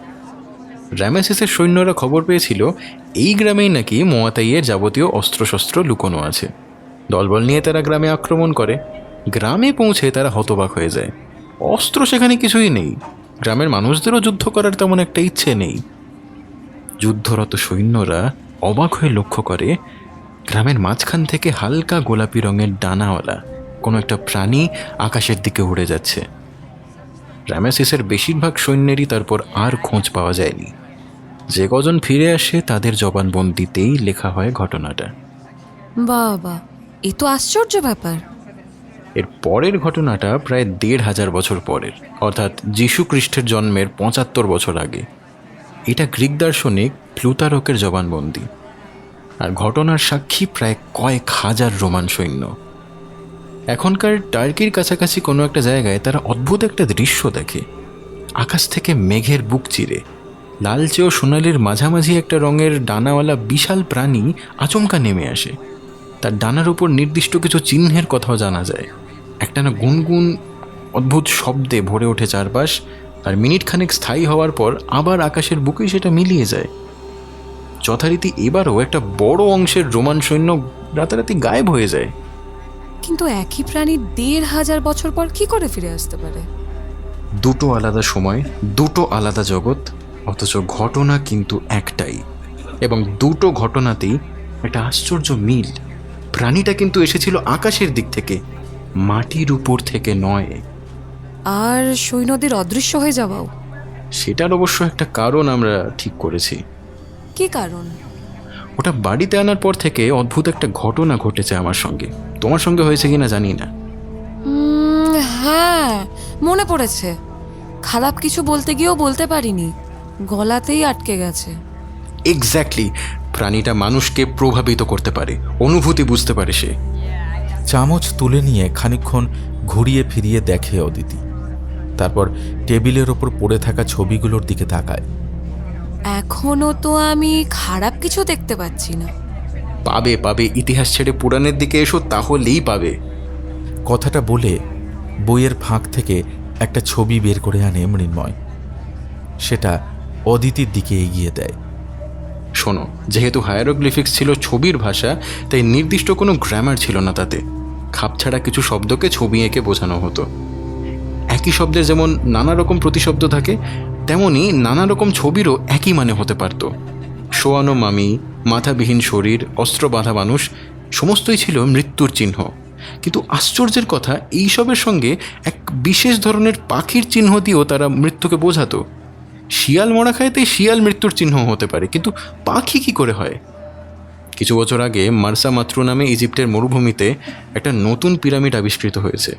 রামেসিসের সৈন্যরা খবর পেয়েছিল এই গ্রামেই নাকি মোয়াতাইয়ের যাবতীয় অস্ত্রশস্ত্র লুকোনো আছে। দলবল নিয়ে তারা গ্রামে আক্রমণ করে। গ্রামে পৌঁছে তারা হতবাক হয়ে যায়। অস্ত্র সেখানে কিছুই নেই, গ্রামের মানুষদেরও যুদ্ধ করার তেমন একটা ইচ্ছে নেই। যুদ্ধরত সৈন্যরা অবাক হয়ে লক্ষ্য করে গ্রামের মাঝখান থেকে হালকা গোলাপি রঙের ডানাওয়ালা কোনো একটা প্রাণী আকাশের দিকে উড়ে যাচ্ছে। রামেসিসের বেশিরভাগ সৈন্যেরই তারপর আর খোঁজ পাওয়া যায়নি। যে কজন ফিরে আসে তাদের জবানবন্দিতেই লেখা হয় ঘটনাটা। বাবা, এ তো আশ্চর্য ব্যাপার। এর পরের ঘটনাটা প্রায় ১৫০০ বছর পরের, অর্থাৎ যীশু খ্রিস্টের জন্মের ৭৫ বছর আগে। এটা গ্রিক দার্শনিক প্লুতারকের জবানবন্দি, আর ঘটনার সাক্ষী প্রায় কয়েক হাজার রোমান সৈন্য। এখনকার টার্কির কাছাকাছি কোনো একটা জায়গায় তারা অদ্ভুত একটা দৃশ্য দেখে। আকাশ থেকে মেঘের বুক চিরে লালচে ও সোনালির মাঝামাঝি একটা রঙের ডানাওয়ালা বিশাল প্রাণী আচমকা নেমে আসে। তার ডানার উপর নির্দিষ্ট কিছু চিহ্নের কথাও জানা যায়। একটানা গুনগুন অদ্ভুত শব্দে ভরে ওঠে চারপাশ, আর মিনিট খানেক স্থায়ী হওয়ার পর আবার আকাশের বুকেই সেটা মিলিয়ে যায়। যথারীতি এবারও একটা বড় অংশের রোমান সৈন্য রাতারাতি গায়েব হয়ে যায়। কিন্তু একই প্রাণী ১৫০০ বছর পর কি করে ফিরে আসতে পারে? দুটো আলাদা সময়, দুটো আলাদা জগৎ, অথচ ঘটনা কিন্তু একটাই। এবং দুটো ঘটনাতেই একটা আশ্চর্য মিল। প্রাণীটা কিন্তু এসেছিল আকাশের দিক থেকে, মাটির উপর থেকে নয়। আর সৈন্যদের অদৃশ্য হয়ে যাওয়াও? সেটার অবশ্য একটা কারণ আমরা ঠিক করেছি। কি কারণ? ওটা বাড়িতে আনার পর থেকে অদ্ভুত একটা ঘটনা ঘটেছে আমার সঙ্গে। তোমার সঙ্গে হয়েছে কিনা জানি না। হ্যাঁ, মনে পড়েছে। খারাপ কিছু বলতে গিয়েও বলতে পারিনি, গলাতেই আটকে গেছে। এক্স্যাক্টলি, প্রাণীটা মানুষকে প্রভাবিত করতে পারে, অনুভূতি বুঝতে পারে সে। চামচ তুলে নিয়ে খানিকক্ষণ ঘুরিয়ে ফিরিয়ে দেখে অদিতি। তারপর টেবিলের ওপর পড়ে থাকা ছবিগুলোর দিকে তাকায়। এখনো তো আমি খারাপ কিছু দেখতে পাচ্ছি না। পাবে পাবে, ইতিহাস ছেড়ে পুরাণের দিকে এসো, তাহলেই পাবে। কথাটা বলে বইয়ের ফাঁক থেকে একটা ছবি বের করে আনে মৃন্ময়। সেটা অদিতির দিকে এগিয়ে দেয়। শোনো, যেহেতু হায়ারোগ্লিফিক্স ছিল ছবির ভাষা, তাই নির্দিষ্ট কোনো গ্রামার ছিল না তাতে। খাপছাড়া কিছু শব্দকে ছবি এঁকে বোঝানো হতো। একই শব্দের যেমন নানা রকম প্রতিশব্দ থাকে, তেমনি নানা রকম ছবিরও একই মানে হতে পারত। শোয়ানো মামি, মাথাবিহীন শরীর, অস্ত্র বাঁধা মানুষ, সমস্তই ছিল মৃত্যুর চিহ্ন। কিন্তু আশ্চর্যের কথা, এইসবের সঙ্গে এক বিশেষ ধরনের পাখির চিহ্ন দিয়েও তারা মৃত্যুকে বোঝাতো। শিয়াল মরা খায়, তাই শিয়াল মৃত্যুর চিহ্ন হতে পারে, কিন্তু পাখি কি করে হয়? কিছু বছর আগে মার্সা মাত্রু নামে ইজিপ্টের মরুভূমিতে একটা নতুন পিরামিড আবিষ্কৃত হয়েছে।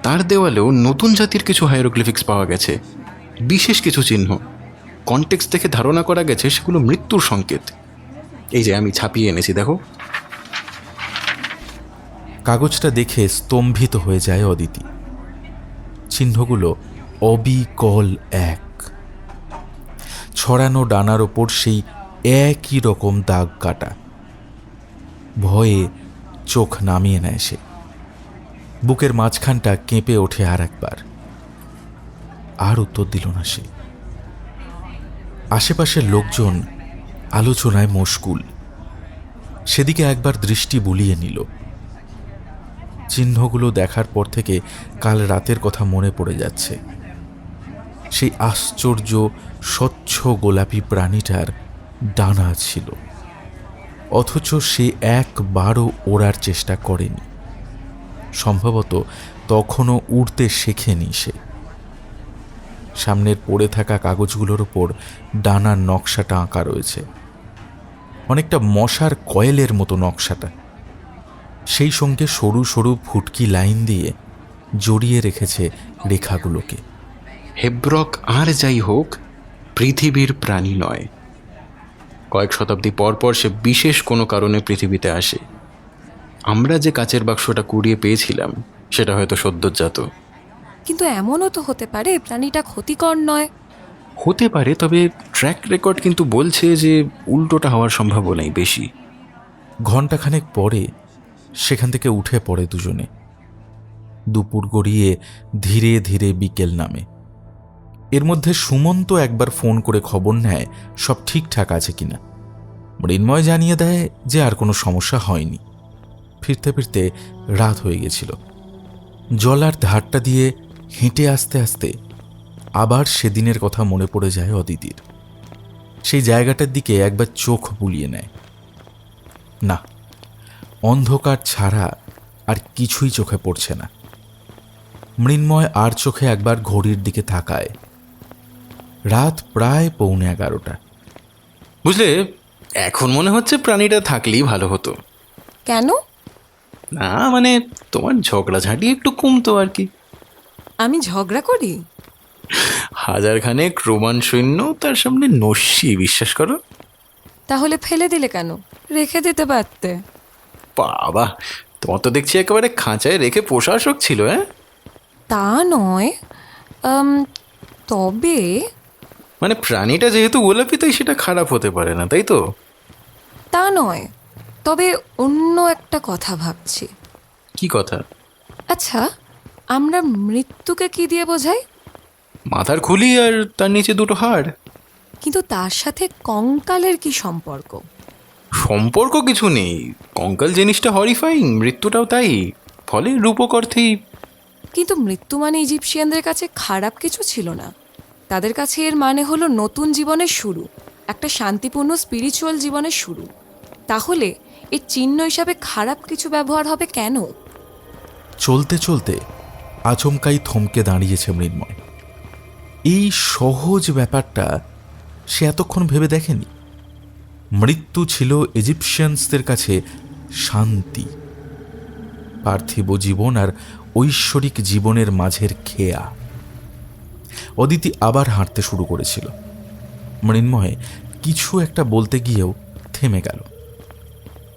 তার দেওয়ালেও নতুন জাতির কিছু হায়ারোগ্লিফিক্স পাওয়া গেছে, বিশেষ কিছু চিহ্ন। কনটেক্সট থেকে ধারণা করা গেছে সেগুলো মৃত্যুর সংকেত। এই যে আমি ছাপিয়ে এনেছি, দেখো। কাগজটা দেখে স্তম্ভিত হয়ে যায় অদিতি। চিহ্নগুলো অবিকল এক। ছড়ানো ডানার ওপর সেই একই রকম দাগ কাটা। ভয়ে চোখ নামিয়ে নেয় সে। বুকের মাঝখানটা কেঁপে ওঠে আর একবার। আর উত্তর দিল না সে। আশেপাশের লোকজন আলোচনায় মশগুল। সেদিকে একবার দৃষ্টি বুলিয়ে নিল। চিহ্নগুলো দেখার পর থেকে কাল রাতের কথা মনে পড়ে যাচ্ছে। সেই আশ্চর্য স্বচ্ছ গোলাপি প্রাণীটার ডানা ছিল, অথচ সে একবারও ওড়ার চেষ্টা করেনি। সম্ভবত তখনও উড়তে শেখেনি সে। সামনের পড়ে থাকা কাগজগুলোর ওপর ডানার নকশাটা আঁকা রয়েছে, অনেকটা মশার কয়েলের মতো নকশাটা। সেই সঙ্গে সরু সরু ফুটকি লাইন দিয়ে জড়িয়ে রেখেছে রেখাগুলোকে। হেব্রক আর যাই হোক পৃথিবীর প্রাণী নয়। কয়েক শতাব্দী পর পর সে বিশেষ কোনো কারণে পৃথিবীতে আসে। আমরা যে কাচের বাক্সটা কুড়িয়ে পেয়েছিলাম সেটা হয়তো সদ্যোজাত। কিন্তু এমনও তো হতে পারে প্রাণীটা ক্ষতিকর নয়। হতে পারে, তবে ট্র্যাক রেকর্ড কিন্তু বলছে যে উল্টোটা হওয়ার সম্ভাবনাই বেশি। ঘণ্টাখানেক পরে সেখান থেকে উঠে পড়ে দুজনে। দুপুর গড়িয়ে ধীরে ধীরে বিকেল নামে। এর মধ্যে সুমন্ত একবার ফোন করে খবর নেয় সব ঠিকঠাক আছে কিনা। মৃন্ময় জানিয়ে দেয় যে আর কোনো সমস্যা হয়নি। ফিরতে ফিরতে রাত হয়ে গেছিল। জলার ধারটা দিয়ে হেঁটে আসতে আসতে আবার সেদিনের কথা মনে পড়ে যায় অদিতির। সেই জায়গাটার দিকে একবার চোখ বুলিয়ে নেয়। না, অন্ধকার ছাড়া আর কিছুই চোখে পড়ছে না। মৃন্ময় আর চোখে একবার ঘড়ির দিকে তাকায়। রাত প্রায় 11:45। বুঝলে, এখন মনে হচ্ছে প্রাণীটা থাকলেই ভালো হতো। কেন? না মানে তোমার ঝগড়াঝাঁটি একটু কমতো আর কি। আমি ঝগড়া করি? হাজারখানেক রোমান সৈন্য তার সামনে নস্যি, বিশ্বাস করো। তাহলে ফেলে দিলে কেন? রেখে দিতে পারতে। বাবা, তোমার তো দেখছি একেবারে খাঁচায় রেখে পোষার শখ ছিল। হ্যাঁ, তা নয়, তবে মানে প্রাণীটা যেহেতু গোলাপি তাই সেটা খারাপ হতে পারে না, তাই তো? তা নয়, তবে অন্য একটা কথা ভাবছি। কি কথা? আচ্ছা, আমরা মৃত্যুকে কি দিয়ে বোঝাই? মাথার খুলি আর তার নিচে দুটো হাড়। কিন্তু তার সাথে কঙ্কালের কি সম্পর্ক? সম্পর্ক কিছু নেই। কঙ্কাল জিনিসটা হরিফাইং, মৃত্যুটাও তাই। ফলে রূপক অর্থেই। কিন্তু মৃত্যু মানে ইজিপশিয়ানদের কাছে খারাপ কিছু ছিল না। তাদের কাছে এর মানে হলো নতুন জীবনের শুরু, একটা শান্তিপূর্ণ স্পিরিচুয়াল জীবনের শুরু। তাহলে এর চিহ্ন হিসাবে খারাপ কিছু ব্যবহার হবে কেন? চলতে চলতে আচমকাই থমকে দাঁড়িয়েছে মৃন্ময়। এই সহজ ব্যাপারটা সে এতক্ষণ ভেবে দেখেনি। মৃত্যু ছিল ইজিপশিয়ানসদের কাছে শান্তি, পার্থিব জীবন আর ঐশ্বরিক জীবনের মাঝের খেয়া। অদিতি আবার হাঁটতে শুরু করেছিল। মৃন্ময় কিছু একটা বলতে গিয়েও থেমে গেল।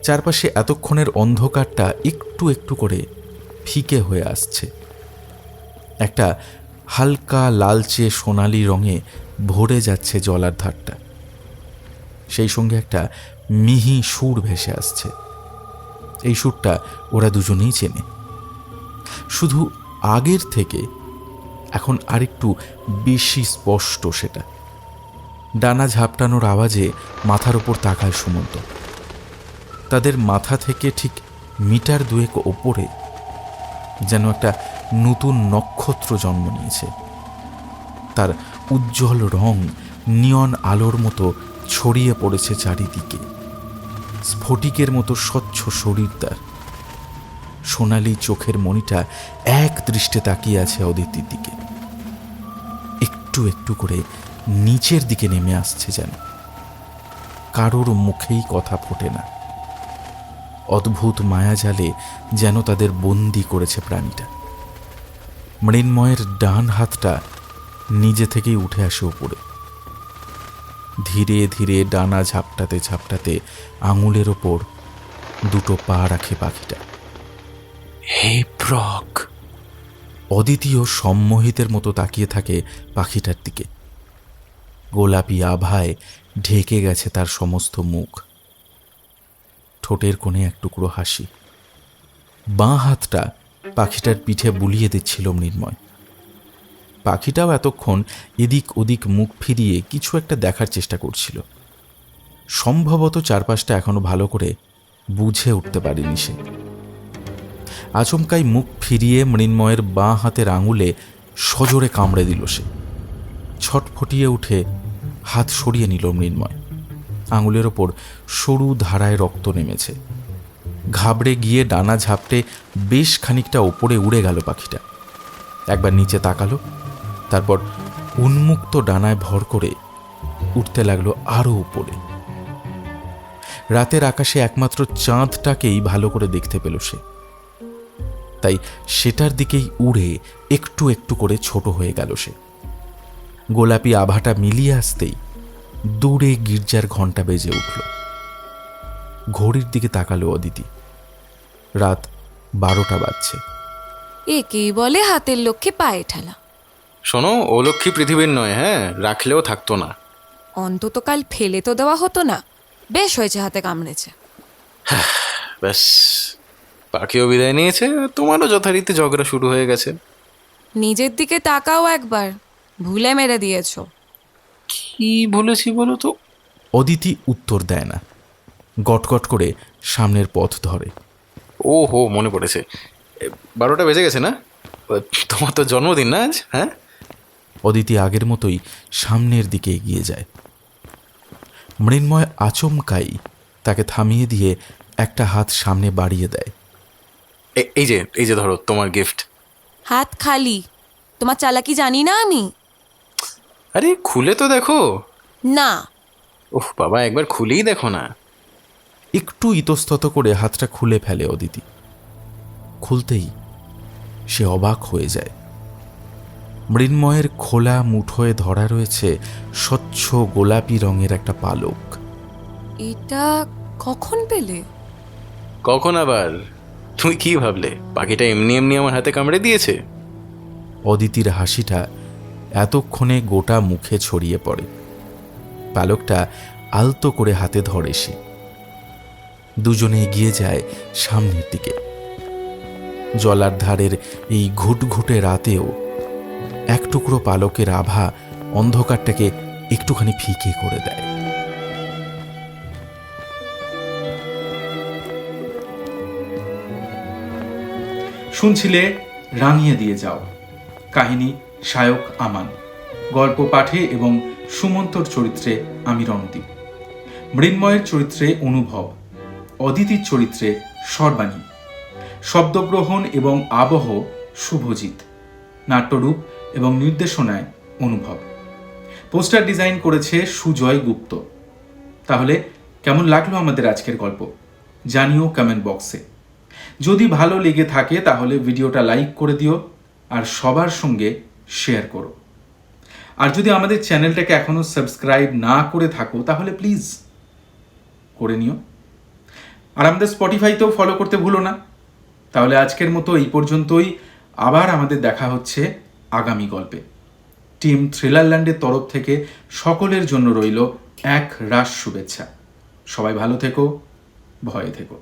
চারপাশে এতক্ষণের অন্ধকারটা একটু একটু করে ফিকে হয়ে আসছে। একটা হালকা লালচে সোনালি রঙে ভরে যাচ্ছে জলার ধারটা। সেই সঙ্গে একটা মিহি সুর ভেসে আসছে। এই সুরটা ওরা দুজনেই চেনে। শুধু আগের থেকে এখন আরেকটু বেশি স্পষ্ট সেটা। ডানা ঝাপটানোর আওয়াজে মাথার ওপর তাকায় সুমন্ত। তাদের মাথা থেকে ঠিক মিটার দুয়েক ওপরে যেন একটা নতুন নক্ষত্র জন্ম নিয়েছে। তার উজ্জ্বল রং নিয়ন আলোর মতো ছড়িয়ে পড়েছে চারিদিকে। স্ফটিকের মতো স্বচ্ছ শরীর তার। সোনালি চোখের মণিটা এক দৃষ্টে তাকিয়ে আছে অদিতির দিকে। একটু একটু করে নিচের দিকে নেমে আসছে যেন। কারোর মুখেই কথা ফোটে না। অদ্ভুত মায়াজালে যেন তাদের বন্দি করেছে প্রাণীটা। মৃন্ময়ের ডান হাতটা নিজে থেকেই উঠে আসে উপরে। ধীরে ধীরে ডানা ঝাপটাতে ঝাপটাতে আঙুলের ওপর দুটো পা রাখে পাখিটা। হে প্রক! অদ্বিতীয় সম্মোহিতের মতো তাকিয়ে থাকে পাখিটার দিকে। গোলাপি আভায় ঢেকে গেছে তার সমস্ত মুখ। ঠোঁটের কোণে এক টুকরো হাসি। বাঁ হাতটা পাখিটার পিঠে বুলিয়ে দিচ্ছিল মৃন্ময়। পাখিটাও এতক্ষণ এদিক ওদিক মুখ ফিরিয়ে কিছু একটা দেখার চেষ্টা করছিল। সম্ভবত চারপাশটা এখনো ভালো করে বুঝে উঠতে পারেনি সে। আচমকাই মুখ ফিরিয়ে মৃন্ময়ের বাঁ হাতের আঙুলে সজোরে কামড়ে দিল সে। ছটফটিয়ে উঠে হাত সরিয়ে নিল মৃন্ময়। আঙুলের ওপর সরু ধারায় রক্ত নেমেছে। ঘাবড়ে গিয়ে ডানা ঝাপটে বেশ খানিকটা ওপরে উড়ে গেল পাখিটা। একবার নিচে তাকালো, তারপর উন্মুক্ত ডানায় ভর করে উঠতে লাগলো আরো উপরে। রাতের আকাশে একমাত্র চাঁদটাকেই ভালো করে দেখতে পেল সে। তাই সেটার দিকেই উড়ে একটু একটু করে ছোট হয়ে গেল সে। গোলাপি আভাটা মিলিয়ে আসতেই দূরে গির্জার ঘণ্টা বেজে উঠল। ঘড়ির দিকে তাকালো অদিতি। রাত 12টা বাজছে। একেই বলে হাতের লক্ষ্যে পায়ে ঠেলা। শোনো, ও লক্ষ্মী পৃথিবীর নয়, হ্যাঁ, রাখলেও থাকতো না। অন্তত কাল ফেলে তো দেওয়া হতো না। বেশ হয়েছে হাতে কামড়েছে। ব্যাস, পাখিও বিদায় নিয়েছে, তোমারও যথারীতি ঝগড়া শুরু হয়ে গেছে। নিজের দিকে তাকাও একবার, ভুলে মেরে দিয়েছো। কি বলেছি বলো তো? অদিতি উত্তর দেয় না, গটগট করে সামনের পথ ধরে। ও হো, মনে পড়েছে, 12টা বেজে গেছে না? তোমার তো জন্মদিন না আজ? হ্যাঁ। অদিতি আগের মতোই সামনের দিকে এগিয়ে যায়। মৃন্ময় আচমকাই তাকে থামিয়ে দিয়ে একটা হাত সামনে বাড়িয়ে দেয়। এই যে ধরো তোমার গিফট। হাত খালি। তোমার চালাকি জানি না আমি? আরে খুলে তো দেখো। না। ওহ বাবা, একবার খুলেই দেখো না। একটু ইতস্তত করে হাতটা খুলে ফেলে অদিতি। খুলতেই সে অবাক হয়ে যায়। মৃন্ময়ের খোলা মুঠোয় ধরা রয়েছে স্বচ্ছ গোলাপি রঙের একটা পালক। এটা কখন পেলে? কখন আবার? তুমি কি ভাবলে পাখিটা এমনি এমনি আমার হাতে কামড়ে দিয়েছে? অদিতির হাসিটা এতক্ষণে গোটা মুখে ছড়িয়ে পড়ে। পালকটা আলতো করে হাতে ধরে সে। দুজনে এগিয়ে যায় সামনের দিকে। জলার ধারের এই ঘুটঘুটে রাতেও এক টুকরো পালকের আভা অন্ধকারটাকে একটুখানি ফিকে করে দেয়। শুনছিলে রাঙিয়ে দিয়ে যাও, কাহিনী শায়ক আমান, গল্প পাঠে এবং সুমন্তর চরিত্রে আমি রণদীপ, মৃন্ময়ের চরিত্রে অনুভব, অদিতির চরিত্রে সর্বাণী, শব্দগ্রহণ এবং আবহ শুভজিৎ, নাট্যরূপ এবং নির্দেশনায় অনুভব। পোস্টার ডিজাইন করেছে সুজয় গুপ্ত। তাহলে কেমন লাগলো আমাদের আজকের গল্প জানিও কমেন্ট বক্সে। যদি ভালো লেগে থাকে তাহলে ভিডিওটা লাইক করে দিও আর সবার সঙ্গে শেয়ার করো। আর যদি আমাদের চ্যানেলটাকে এখনো সাবস্ক্রাইব না করে থাকো তাহলে প্লিজ করে নিও। আর আমাদের স্পটিফাইতেও ফলো করতে ভুলো না। তাহলে আজকের মতো এই পর্যন্তই। আবার আমাদের দেখা হচ্ছে আগামী গল্পে। টিম থ্রিলারল্যান্ডের তরফ থেকে সকলের জন্য রইল এক রাশ শুভেচ্ছা। সবাই ভালো থেকো, ভয়ে থেকো।